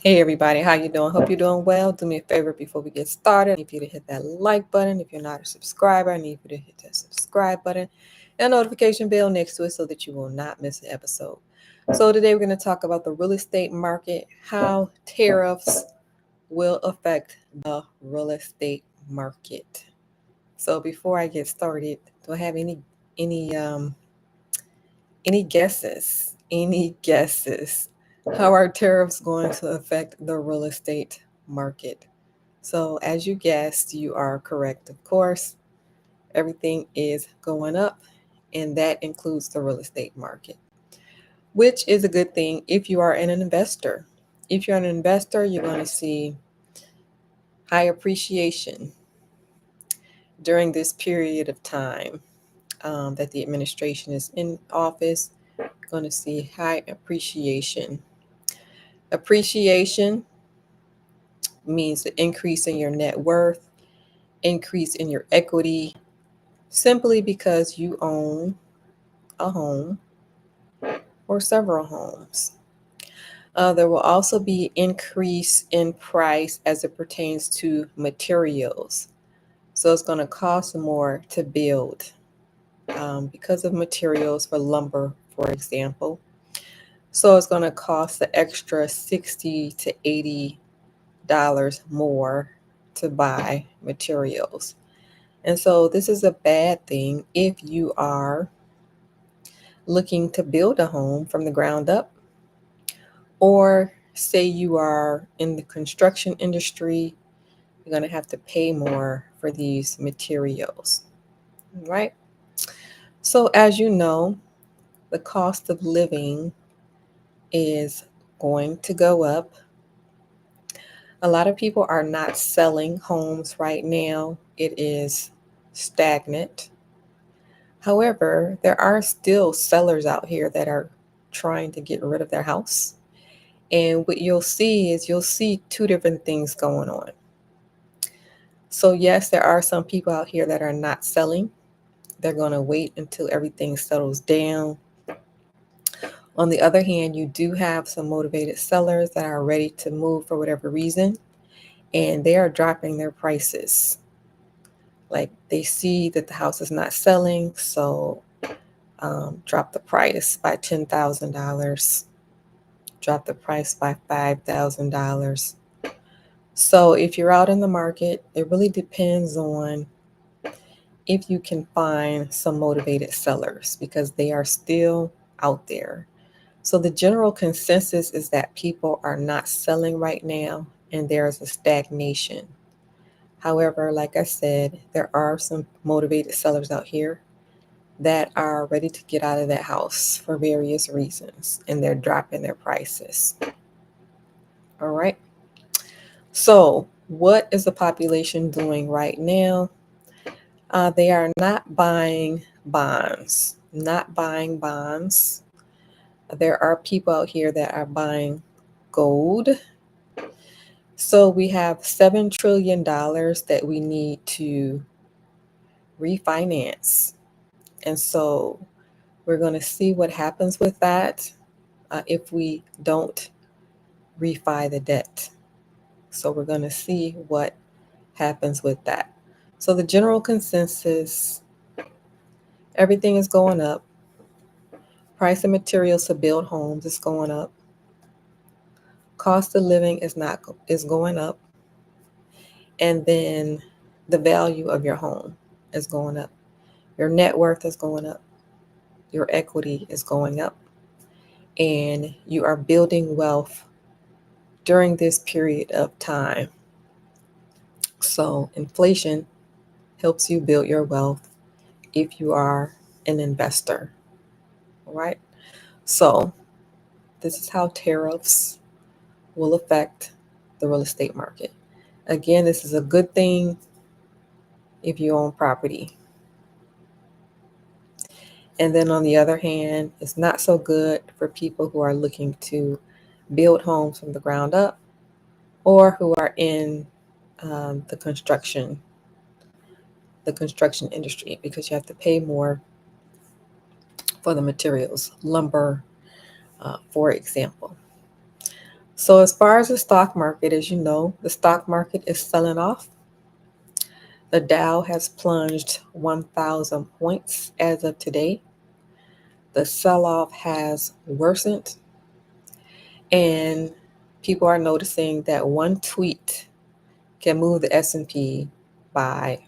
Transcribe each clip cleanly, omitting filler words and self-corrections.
Hey everybody, how you doing? Hope you're doing well. Do me a favor before we get started. I need you to hit that like button. If you're not a subscriber, I need you to hit that subscribe button and notification bell next to it so that you will not miss an episode. So today we're going to talk about the real estate market, how tariffs will affect the real estate market. So before I get started, do I have any any guesses? Any guesses? How are tariffs going to affect the real estate market? So, as you guessed, you are correct, of course. Everything is going up, and that includes the real estate market, which is a good thing if you are an investor. If you're an investor, you're going to see high appreciation during this period of time that the administration is in office. You're going to see high appreciation. Appreciation means the increase in your net worth, increase in your equity, simply because you own a home or several homes. There will also be increase in price as it pertains to materials. So it's going to cost more to build because of materials for lumber, for example. So it's going to cost the extra 60 to $80 more to buy materials. And so this is a bad thing if you are looking to build a home from the ground up, or say you are in the construction industry, you're going to have to pay more for these materials, right? So, as you know, the cost of living is going to go up. A lot of people are not selling homes right now, it is stagnant. However, there are still sellers out here that are trying to get rid of their house. And what you'll see is you'll see two different things going on. So, yes, there are some people out here that are not selling. They're going to wait until everything settles down. On the other hand, you do have some motivated sellers that are ready to move for whatever reason, and they are dropping their prices. Like they see that the house is not selling, so drop the price by $10,000, drop the price by $5,000. So if you're out in the market, it really depends on if you can find some motivated sellers because they are still out there. So the general consensus is that people are not selling right now and there's a stagnation. However, like I said, there are some motivated sellers out here that are ready to get out of that house for various reasons and they're dropping their prices. All right. So, what is the population doing right now? They are not buying bonds, not buying bonds. There are people out here that are buying gold. So we have $7 trillion that we need to refinance. And so we're going to see what happens with that if we don't refi the debt. So we're going to see what happens with that. So the general consensus, everything is going up. Price of materials to build homes is going up. Cost of living is going up. And then the value of your home is going up. Your net worth is going up. Your equity is going up. And you are building wealth during this period of time. So inflation helps you build your wealth if you are an investor. All right. So this is how tariffs will affect the real estate market. Again, this is a good thing if you own property. And then on the other hand, it's not so good for people who are looking to build homes from the ground up or who are in the construction industry, because you have to pay more for the materials, lumber, for example. So as far as the stock market, as you know, the stock market is selling off. The Dow has plunged 1,000 points as of today. The sell-off has worsened, and people are noticing that one tweet can move the S&P by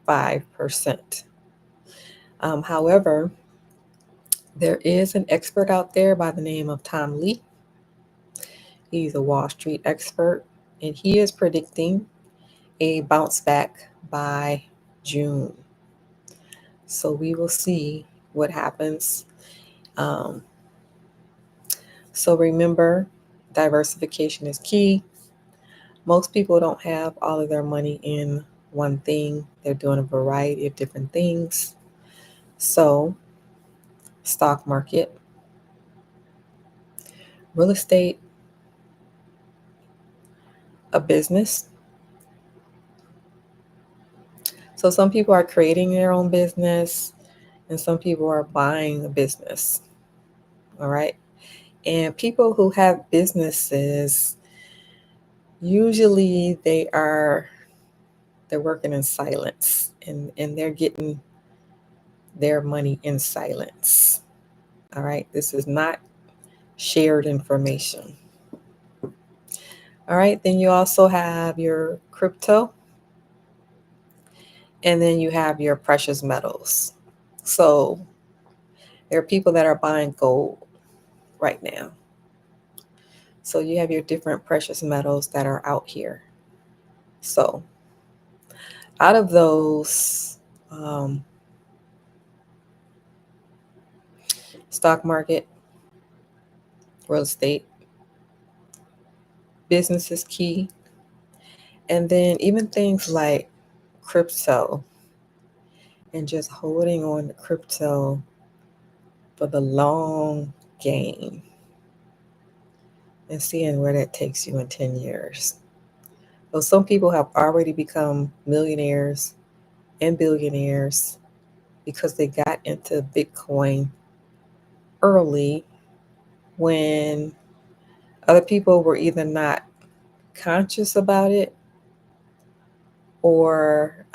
5%. However, there is an expert out there by the name of Tom Lee. He's a Wall Street expert, and he is predicting a bounce back by June. So we will see what happens. Um, so remember, diversification is key. Most people don't have all of their money in one thing. They're doing a variety of different things. So, stock market, real estate, a business. So some people are creating their own business and some people are buying a business. All right. And people who have businesses, usually they're working in silence and they're getting their money in silence. All right. This is not shared information. All right. Then you also have your crypto and then you have your precious metals. So there are people that are buying gold right now. So you have your different precious metals that are out here. So out of those, stock market, real estate, business is key. And then even things like crypto and just holding on to crypto for the long game and seeing where that takes you in 10 years. So some people have already become millionaires and billionaires because they got into Bitcoin early when other people were either not conscious about it or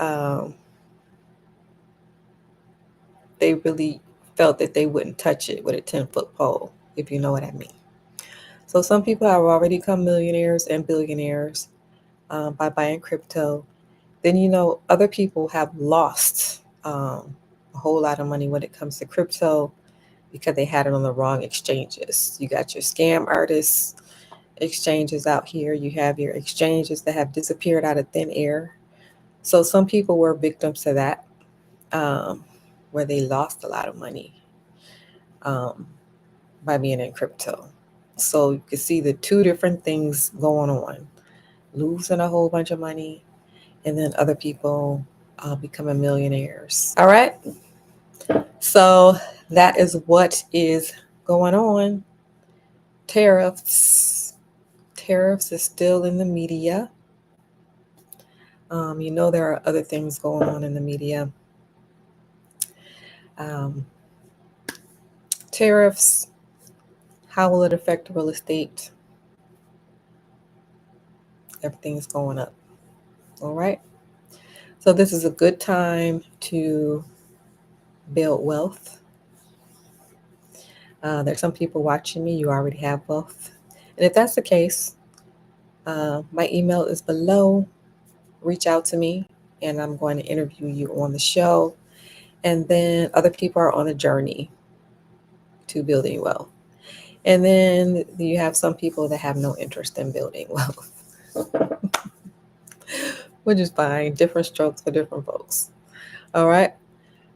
they really felt that they wouldn't touch it with a 10-foot pole, if you know what I mean. So some people have already become millionaires and billionaires by buying crypto. Then, other people have lost a whole lot of money when it comes to crypto because they had it on the wrong exchanges. You got your scam artists exchanges out here. You have your exchanges that have disappeared out of thin air. So some people were victims to that, where they lost a lot of money um, by being in crypto. So you can see the two different things going on: losing a whole bunch of money, and then other people becoming millionaires. All right. So that is what is going on. Tariffs. Tariffs is still in the media. There are other things going on in the media. Um, Tariffs, how will it affect real estate? Everything's going up. All right. So this is a good time to build wealth. There's some people watching me, you already have wealth. And if that's the case, my email is below. Reach out to me and I'm going to interview you on the show. And then other people are on a journey to building wealth. And then you have some people that have no interest in building wealth, which is fine. Different strokes for different folks. All right.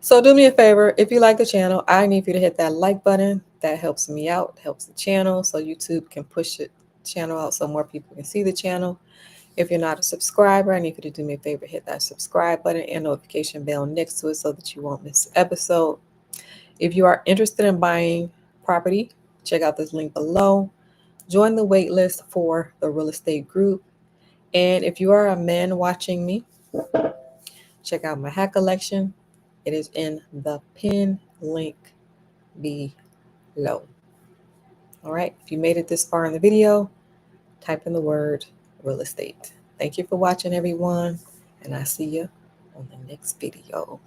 So do me a favor. If you like the channel, I need you to hit that like button. That helps me out, helps the channel so YouTube can push the channel out so more people can see the channel. If you're not a subscriber, I need you to do me a favor, hit that subscribe button and notification bell next to it so that you won't miss an episode. If you are interested in buying property, check out this link below. Join the wait list for the real estate group. And if you are a man watching me, check out my hat collection. It is in the pin link below. All right. If you made it this far in the video, type in the word real estate. Thank you for watching, everyone, and I see you on the next video.